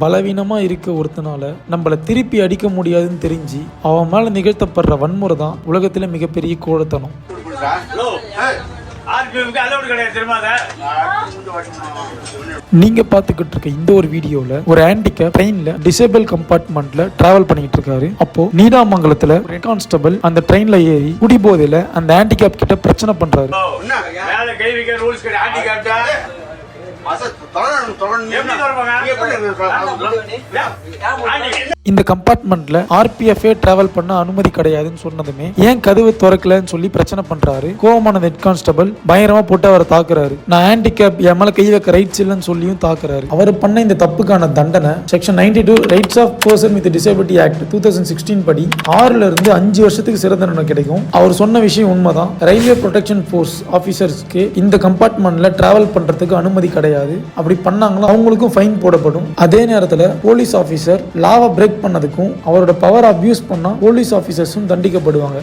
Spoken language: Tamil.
பலவீனமா இருக்க ஒருத்தனால நம்மள திருப்பி அடிக்க முடியாதுன்னு தெரிஞ்சு அவன் மேல நிகழ்த்தப்படுற வன்முறை தான் உலகத்துல மிகப்பெரிய கோழத்தனம். நீங்க பாத்துக்கிட்டு இருக்க இந்த ஒரு வீடியோல ஒரு ஹேண்டிகேப் ட்ரெயின்ல டிசேபிள் கம்பார்ட்மெண்ட்ல டிராவல் பண்ணிட்டு இருக்காரு. அப்போ நீடாமங்கலத்துல ஹெட் கான்ஸ்டபிள் அந்த ட்ரெயின்ல ஏறி குடிபோதையில அந்த ஹேண்டிகேப் கிட்ட பிரச்சனை பண்றாரு. இந்த கம்பார்ட்மெண்ட்ல RPF டிராவல் பண்ண அனுமதி கிடையாதுன்னு சொன்னதுமே ஏன் கதவு திறக்கலன்னு சொல்லி பிரச்சனை பண்றாரு. கோவமான ஹெட் கான்ஸ்டபிள் பயங்கரமா போட்டு அவரை தாக்குறாரு. நான் ஹேண்டிகேப் என் மேல கை வைக்க ரைட்ஸ் இல்லைன்னு சொல்லியும் தாக்குறாரு. அவர் பண்ண இந்த தப்புக்கான தண்டனை section 92 rights of person with disability act 2016 படி 6ல இருந்து 5 வருஷத்துக்கு சிறை தண்டனை கிடைக்கும். அவர் சொன்ன விஷயம் உண்மைதான். ரயில்வே ப்ரொடெக்ஷன் ஃபோர்ஸ் ஆபீசர்ஸ்க்கு இந்த கம்பார்ட்மெண்ட்ல டிராவல் பண்றதுக்கு அனுமதி கிடையாது. அப்படி பண்ணாங்களோ அவங்களுக்கும் ஃபைன் போடப்படும். அதே நேரத்தில் போலீஸ் ஆபீசர் லாவை பிரேக் பண்ணதுக்கும் அவரோட பவர் அபியூஸ் பண்ணா போலீஸ் ஆபீசர்ஸும் தண்டிக்கப்படுவாங்க.